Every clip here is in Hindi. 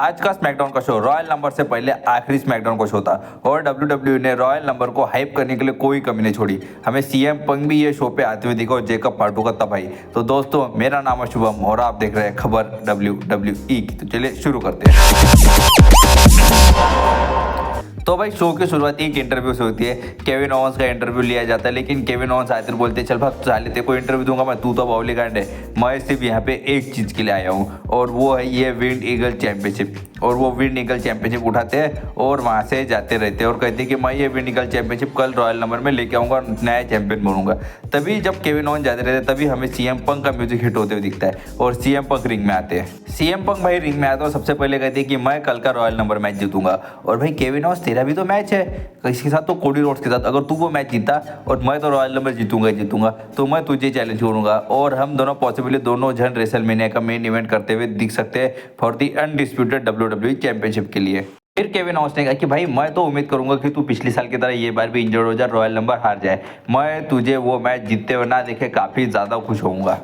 आज का स्मैकडाउन का शो रॉयल नंबर से पहले आखिरी स्मैकडाउन का शो था और डब्ल्यू ने रॉयल नंबर को हाइप करने के लिए कोई कमी नहीं छोड़ी। हमें सीएम पंग भी ये शो पे आते हुए दिखा और जेकब पार्टू का तबाही। तो दोस्तों, मेरा नाम है शुभम और आप देख रहे हैं खबर WWE की। तो चलिए शुरू करते हैं। तो भाई, शो की शुरुआत एक इंटरव्यू से होती है। केविन ओवंस का इंटरव्यू लिया जाता है, लेकिन केविन ओवंस आते बोलते हैं, चल भाग साले तेरे को इंटरव्यू दूंगा मैं, तू तो बॉलीगार्ड है। मैं सिर्फ यहाँ पे एक चीज़ के लिए आया हूँ और वो है ये विंड ईगल चैंपियनशिप। और वो विंड ईगल चैंपियनशिप उठाते हैं और वहाँ से जाते रहते हैं और कहते हैं कि मैं ये विंड ईगल चैंपियनशिप कल रॉयल नंबर में लेके आऊँगा, नया चैंपियन बनूंगा। तभी जब केविन ओवंस जाते रहते तभी हमें सीएम पंक का म्यूजिक हिट होते हुए दिखता है और सीएम पंक रिंग में आते हैं। सीएम पंक भाई रिंग में आते और सबसे पहले कहते हैं कि मैं कल का रॉयल नंबर मैच जीतूंगा। और भाई केविन ओवंस, तेरा भी तो मैच है किसके साथ, तो कोडी रोड्स के साथ। अगर तू वो मैच जीता और मैं तो रॉयल नंबर जीतूंगा तो मैं तुझे चैलेंज करूंगा और हम दोनों पॉसिबली दोनों जन रेसलमेनिया का मेन इवेंट करते हुए दिख सकते हैं for the undisputed WWE championship के लिए। फिर केविन ओवंस ने कहा कि भाई मैं तो उम्मीद करूंगा कि तू पिछले साल की तरह ये बार भी इंजर्ड हो जाए, रॉयल नंबर हार जाए, मैं तुझे वो मैच जीतते हुए ना देखे काफ़ी ज़्यादा खुश होऊंगा।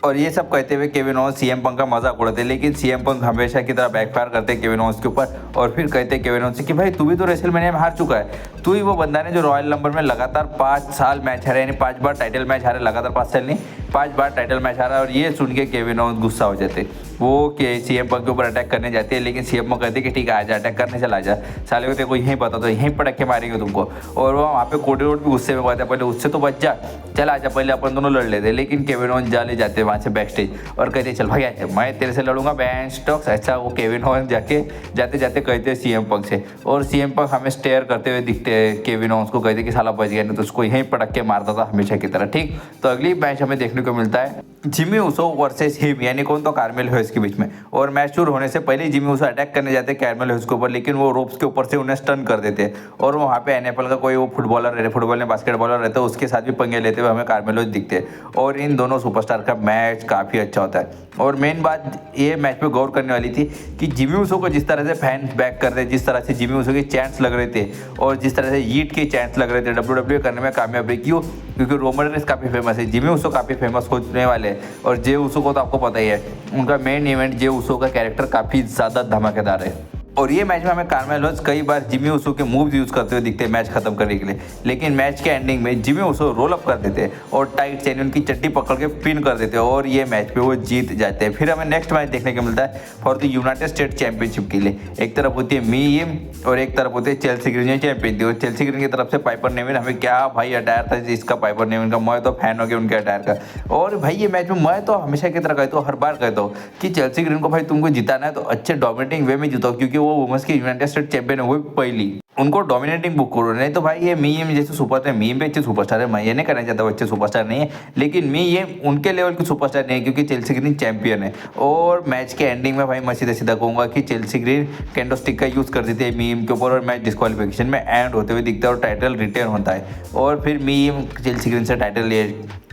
और ये सब कहते हुए केविन ओवंस सीएम पंक का मजाक उड़ाते, लेकिन सीएम पंक हमेशा की तरह बैकफायर करते हैं केविन ओवंस के ऊपर। और फिर कहते हैं केविन ओवंस से कि भाई तू भी तो रेसलमेनिया में हार चुका है, तू ही वो बंदा है जो रॉयल नंबर में लगातार 5 साल मैच हारे, यानी 5 बार टाइटल मैच हारे, लगातार 5 साल नहीं 5 बार टाइटल मैच हारा। और ये सुन के केविन ओवंस गुस्सा हो जाते, वो के सीएम पंक के ऊपर अटैक करने जाते हैं, लेकिन सीएम पंक कहते हैं कि ठीक है आजा, अटैक करने चला जा, साले को तेरे को यहीं पता तो यहीं पटक के मारेंगे तुमको। और वो वहाँ पे कोडी रोड भी गुस्से में कहते हैं, पहले उससे तो बच जा, चल आजा, पहले अपन दोनों लड़ लेते। लेकिन केविन ओवंस जा ले जाते वहाँ से बैक स्टेज और कहते चल भाई आजा, मैं तेरे से लड़ूंगा बैन स्टॉक्स। ऐसा वो केविन ओवंस जाते जाते कहते हैं सीएम पंक से। और सीएम पंक हमें स्टेयर करते हुए दिखते हैं केविन ओवंस को, कहते कि साला बच गया, नहीं तो उसको यहीं पटक के मारता था हमेशा की तरह। ठीक, तो अगली मैच हमें देखने को मिलता है जिमी ऊसो वर्सेस हिम, यानी कौन, तो कार्मेल ह्यूज के बीच में। और मैच शुरू होने से पहले जिमी ऊसो अटैक करने जाते हैं कार्मेल ह्यूज के ऊपर, लेकिन वो रोप्स के ऊपर से उन्हें स्टन कर देते हैं। और वहाँ पे NFL का कोई वो फुटबॉलर ने बास्केटबॉलर रहता है, उसके साथ भी पंगे लेते हुए हमें कार्मेल ह्यूज दिखते हैं। और इन दोनों सुपरस्टार का मैच काफ़ी अच्छा होता है। और मेन बात ये मैच में गौर करने वाली थी कि जिमी ऊसो को जिस तरह से फैंस बैक कर रहे, जिस तरह से जिमी ऊसो के चैंट्स लग रहे थे और जिस तरह से यीट के चैंट्स लग रहे थे, WWE करने में कामयाब रही। क्यों? क्योंकि रोमन रेंस काफ़ी फेमस है, जिमी ऊसो काफ़ी फेमस होने वाले हैं। और जे ऊसो को तो आपको पता ही है, उनका मेन इवेंट जे ऊसो का कैरेक्टर काफ़ी ज़्यादा धमाकेदार है। और ये मैच में हमें कार्मेल ह्यूज कई बार जिमी ऊसो के मूव्स यूज़ करते हुए दिखते हैं मैच खत्म करने के लिए, लेकिन मैच के एंडिंग में जिमी ऊसो रोल अप कर देते हैं और टाइट यानी उनकी चड्डी पकड़ के पिन कर देते हैं और ये मैच पे वो जीत जाते हैं। फिर हमें नेक्स्ट मैच देखने को मिलता है for the United state championship के लिए। एक तरफ होती है मी यिम और एक तरफ होती है चेल्सी ग्रीन चैंपियन थी। और चेल्सी ग्रीन की तरफ से पाइपर नेविन, हमें क्या भाई अटायर था इसका पाइपर नेविन का, मैं तो फैन हो गया उनके अटायर का। और भाई ये मैच में मैं तो हमेशा की तरह कहता हूँ, हर बार कहता हूँ कि चेल्सी ग्रीन को भाई तुमको जिताना है तो अच्छे डोमिनेटिंग वे में जीतो, क्योंकि वो वुमेन्स की यूनाइटेड स्टेट चैंपियन है, वो पहली, उनको डोमिनेटिंग बुक करो। नहीं तो भाई ये मीम जैसे सुपर है, मीम पे अच्छे सुपरस्टार है, मैं ये नहीं कहना चाहता वो अच्छे सुपरस्टार नहीं है, लेकिन मी ये उनके लेवल की सुपरस्टार नहीं है क्योंकि चेल्सी ग्रीन चैंपियन है। और मैच के एंडिंग में भाई मैं सीधा सीधा कहूँगा कि चेल्सी ग्रीन कैंडो स्टिक का यूज़ कर देती है मीम के ऊपर और मैच डिस्क्वालिफिकेशन में एंड होते हुए दिखता है और टाइटल रिटेन होता है। और फिर मीम चेल्सी ग्रीन से टाइटल ले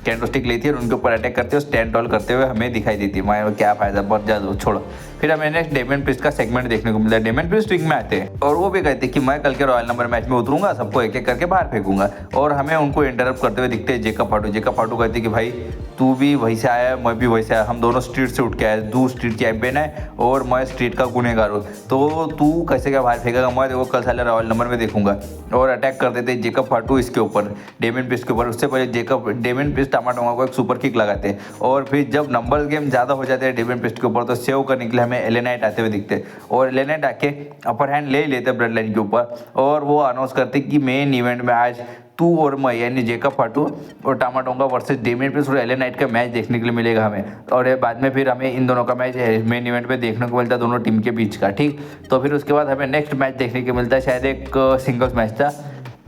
कैंडो स्टिक लेती है और उनके ऊपर अटैक करते हैं और स्टैंड टॉल करते हुए हमें दिखाई देती है। मैं क्या फायदा, पर जा दो छोड़ो। फिर हमें नेक्स्ट डेमियन प्रिस्ट का सेगमेंट देखने को मिलता है। डेमियन प्रिस्ट रिंग में आते हैं और वो भी कहते हैं कि मैं कल के रॉयल नंबर मैच में उतरूंगा, सबको एक एक करके बाहर फेंकूंगा। और हमें उनको इंटरप्ट करते हुए दिखते हैं जेकब पार्टू। जेकब पार्टू कहते हैं कि भाई तू भी वहीं से आया, मैं भी वहीं से आया, हम दोनों स्ट्रीट से उठ के आए, तू स्ट्रीट चैंपियन है और मैं स्ट्रीट का गुनहगार हूँ, तो तू कैसे क्या बाहर फेंकेगा, मैं देखो कल साले रॉयल नंबर में देखूंगा। और अटैक कर देते जेकब पार्टू इसके ऊपर, डेमियन प्रिस्ट के ऊपर। उससे पहले डेमियन प्रिस्ट टमाटोंगा को एक सुपर किक लगाते हैं और फिर जब नंबर गेम ज़्यादा हो जाते हैं डेमियन प्रिस्ट के ऊपर तो सेव करने के लिए हमें एले नाइट आते हुए दिखते हैं। और एले नाइट आके अपर हैंड ले लेते ब्लड लाइन के ऊपर और वो अनाउंस करते कि मेन इवेंट में आज तू और मैं यानी जेकब पार्टू और टामाटोंगा वर्सेस डेमियन प्रिस्ट और एले नाइट का मैच देखने के लिए मिलेगा हमें। और बाद में फिर हमें इन दोनों का मैच मेन इवेंट में देखने को मिलता है, दोनों टीम के बीच का। ठीक, तो फिर उसके बाद हमें नेक्स्ट मैच देखने को मिलता है, शायद एक सिंगल्स मैच था,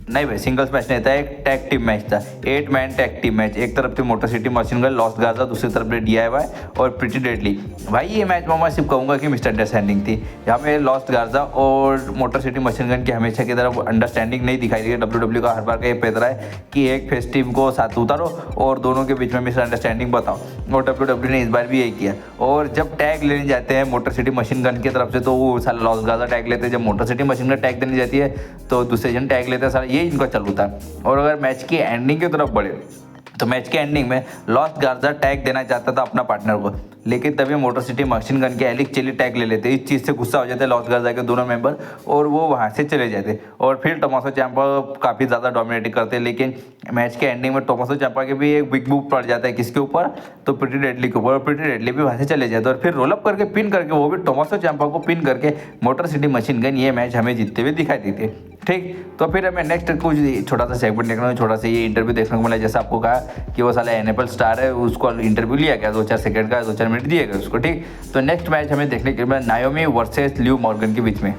नहीं भाई सिंगल्स मैच नहीं था, एक टैग टीम मैच था, 8 मैन टैग टीम मैच। एक तरफ थी motor city machine gun lost Gaza, दूसरी तरफ DIY और प्रिटी डेडली। भाई ये मैच में मैं सिर्फ कहूँगा कि मिसअंडरस्टैंडिंग थी, जहाँ पे लॉस्ट गाजा और मोटर सिटी मशीन गन की हमेशा की तरफ अंडरस्टैंडिंग नहीं दिखाई दी। WWE का हर बार का ये पैतरा है कि एक फेस टीम को साथ उतारो और दोनों के बीच में मिसअंडरस्टैंडिंग बताओ, और WWE ने इस बार भी यही किया। और जब टैग लेने जाते हैं मोटर सिटी मशीन गन की तरफ से तो वो साला लॉस्ट गाजा टैग लेते हैं, जब motor city machine gun tag देनी जाती है तो दूसरे जन टैग लेते हैं, सारा ये इनका चालू था। और अगर मैच की एंडिंग की तरफ बढ़े तो मैच के एंडिंग में लॉस्ट गार्जा टैग देना चाहता था अपना पार्टनर को, लेकिन तभी मोटर सिटी मशीन गन के एलिक चिली टैग ले लेते। इस चीज़ से गुस्सा हो जाते लॉस्ट गार्जा के दोनों मेंबर और वो वहाँ से चले जाते और फिर टोमासो ciampa काफ़ी ज़्यादा डोमिनेटिंग करते। लेकिन मैच के एंडिंग में टोमासो ciampa के भी एक बिग मूव पड़ जाता है किसके ऊपर, तो प्रीटी डेडली के ऊपर, और प्रीटी डेडली भी वहाँ से चले जाते और फिर रोल अप करके पिन करके वो भी टोमासो ciampa को पिन करके मोटर सिटी मशीन गन ये मैच हमें जीतते हुए दिखाई देते। ठीक, तो फिर हमें नेक्स्ट कुछ छोटा सा सेगमेंट देखने को, छोटा सा ये इंटरव्यू देखने को मिला। जैसे आपको कहा कि वो साला एनएफएल स्टार है, उसको इंटरव्यू लिया गया 2-4 सेकंड का, 2-4 मिनट दिए गए उसको। ठीक, तो नेक्स्ट मैच हमें देखने के लिए नायोमी वर्सेस लिव मॉर्गन के बीच में,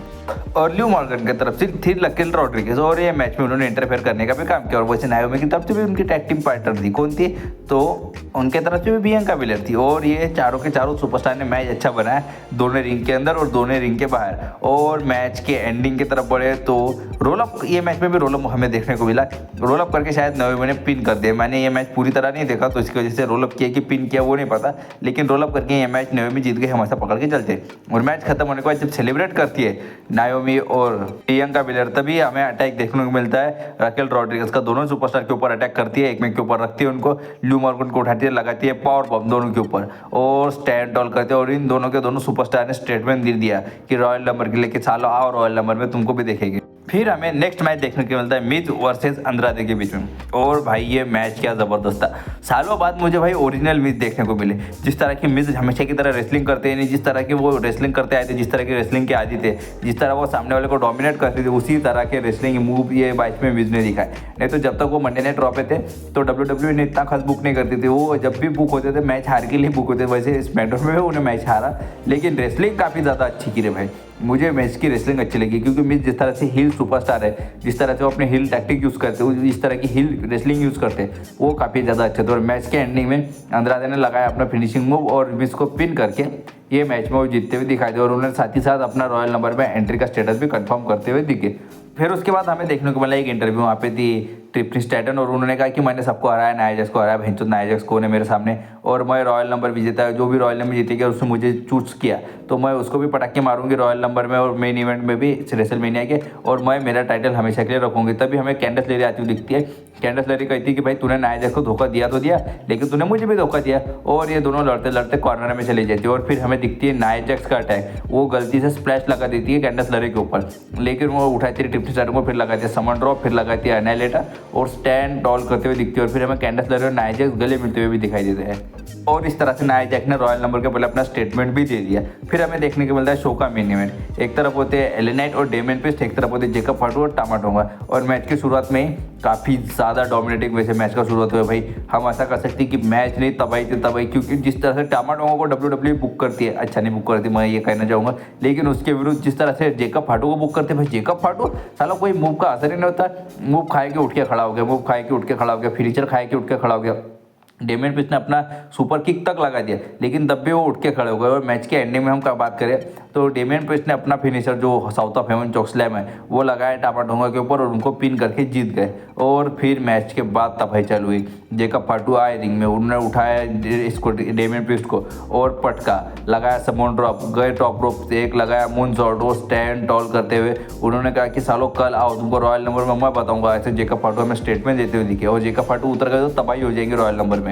और लिव मॉर्गन की तरफ से थी लकिल रॉड्रिगेज, और ये मैच में उन्होंने इंटरफेयर करने का भी काम किया। और वैसे नायोमी की तरफ से भी उनकी टैग टीम पार्टनर थी, कौन थी, तो उनके तरफ से भी बियांका बेलर थी। और ये चारों के चारों सुपरस्टार ने मैच अच्छा बनाया, दोनों रिंग के अंदर और दोनों रिंग के बाहर। और मैच के एंडिंग की तरफ बढ़े तो रोल अप, ये मैच में भी रोल अप हमें देखने को मिला। रोल अप करके शायद नायोमी ने पिन कर दिया। मैंने ये मैच पूरी तरह नहीं देखा तो इसकी वजह से रोल अप किया कि पिन किया वो नहीं पता, लेकिन रोल अप करके ये मैच नायोमी जीत गई, हम ऐसा पकड़ के चलते। और मैच खत्म होने के बाद जब सेलिब्रेट करती है नायोमी और बियांका बेलर, तभी हमें अटैक देखने को मिलता है राकेल रॉड्रिगेज का। दोनों सुपरस्टार के ऊपर अटैक करती है, एक में के ऊपर रखती है उनको, लिव मॉर्गन को उठाती है, लगाती है पावर बम दोनों के ऊपर और स्टैंड टॉल करते हैं। और इन दोनों के दोनों सुपरस्टार ने स्टेटमेंट दे दिया कि रॉयल नंबर के लेके सालो आओ, रॉयल नंबर में तुमको भी देखेंगे। फिर हमें नेक्स्ट मैच देखने को मिलता है मिज वर्सेस अंद्रादे के बीच में, और भाई ये मैच क्या ज़बरदस्त था। सालों बाद मुझे भाई ओरिजिनल मिज देखने को मिले, जिस तरह की मिज हमेशा की तरह रेसलिंग करते हैं, नहीं जिस तरह की वो रेसलिंग करते आए थे, जिस तरह की रेसलिंग के आदि थे, जिस तरह वो सामने वाले को डोमिनेट करते थे, उसी तरह के रेसलिंग मूव ये मैच में मिज ने दिखाए। नहीं तो जब तक वो मंडे नाइट रॉ पे थे तो WWE ने इतना खास बुक नहीं करती थी, वो जब भी बुक होते थे मैच हार के लिए बुक होते थे। वैसे स्मैकडाउन में उन्हें मैच हारा, लेकिन रेसलिंग काफ़ी ज़्यादा अच्छी की रे भाई। मुझे मैच की रेसलिंग अच्छी लगी, क्योंकि मिज जिस तरह से हिल सुपरस्टार है, जिस तरह से वो अपने हिल टैक्टिक यूज़ करते हैं, इस तरह की हिल रेसलिंग यूज़ करते हैं, वो काफ़ी ज़्यादा अच्छे थे। और मैच के एंडिंग में अंद्रादे ने लगाया अपना फिनिशिंग मूव और मिज को पिन करके ये मैच में वो जीतते हुए दिखाई दे, और उन्होंने साथ ही साथ अपना रॉयल नंबर में एंट्री का स्टेटस भी कंफर्म करते हुए दिखे। फिर उसके बाद हमें देखने को मिला एक इंटरव्यू, वहाँ पे थी ट्रिप्टी स्टैटन, और उन्होंने कहा कि मैंने सबको हराया, नाया जैक्स को हराया, भैंचोद नाया जैक्स को ने मेरे सामने, और मैं रॉयल नंबर विजेता है, जो भी रॉयल नंबर जीतेगा उसने मुझे चूज किया तो मैं उसको भी पटाखे मारूंगी रॉयल नंबर में और मेन इवेंट में भी रेसलमेनिया के, और मैं मेरा टाइटल हमेशा के लिए रखूंगी। तभी हमें कैंडस लेरी आती हुई दिखती है। कैंडस लेरी कहती है कि भाई तूने नाया जैक्स को धोखा दिया तो दिया, लेकिन तूने मुझे भी धोखा दिया, और ये दोनों लड़ते लड़ते कॉर्नर में चली जाती है। और फिर हमें दिखती है नाया जैक्स का अटैक, वो गलती से स्प्लैश लगा देती है कैंडस लेरी के ऊपर, लेकिन वो उठाती है ट्रिप्टी स्टैटन को, फिर लगाती है समन ड्रॉप, फिर लगाती है एनाइलेटर और स्टैंड टॉल करते हुए दिखती है। और फिर हमें कैंडस लेरी और नाया जैक्स गले मिलते हुए भी दिखाई देते हैं, और इस तरह से नाया जैक्स ने रॉयल नंबर के पहले अपना स्टेटमेंट भी दे दिया। फिर हमें देखने को मिलता है शो का मेन इवेंट, एक तरफ होते हैं एले नाइट और डेमियन प्रीस्ट, एक तरफ होते हैं जेकब फाटू और टामा टोंगा। और मैच की शुरुआत में काफ़ी ज़्यादा डोमिनेटिंग वैसे मैच का शुरुआत हुआ भाई। हम ऐसा कर सकते हैं कि मैच नहीं तबाही थी तबाही, क्योंकि जिस तरह से टामा टोंगा को WWE बुक करती है, अच्छा नहीं बुक करती मैं ये कहना चाहूँगा, लेकिन उसके विरुद्ध जिस तरह से जेकब फाटू को बुक करते हैं, भाई जेकब फाटू साला कोई मूव का असर ही नहीं होता, मूव खाए के उठ के खड़ा हो गया, मूव खाए के उठ के खड़ा हो गया, फिनिचर खाए के उठ के खड़ा हो गया, डेमियन प्रीस्ट ने अपना सुपर किक तक लगा दिया, लेकिन तब भी वो उठ के खड़े हो गए। और मैच के एंडिंग में हम क्या बात करें तो डेमियन प्रीस्ट ने अपना फिनिशर जो south of haven chalk slam है वो लगाया टामा टोंगा के ऊपर, और उनको पिन करके जीत गए। और फिर मैच के बाद तबाही चालू हुई, जेकब फाटू आए रिंग में, उन्होंने उठाया इसको डेमियन प्रीस्ट को और पटका लगाया, समोन ड्रॉप गए, टॉप रोप से एक लगाया, मून सॉल्ट और स्टैंड टॉल करते हुए उन्होंने कहा कि सालों कल आओ तुमको रॉयल नंबर में मैं बताऊंगा। ऐसे जेकब फाटू हमें स्टेटमेंट देते हुए दिखे, और जेकब फाटू उतर गए तो तबाही हो जाएंगे रॉयल नंबर में।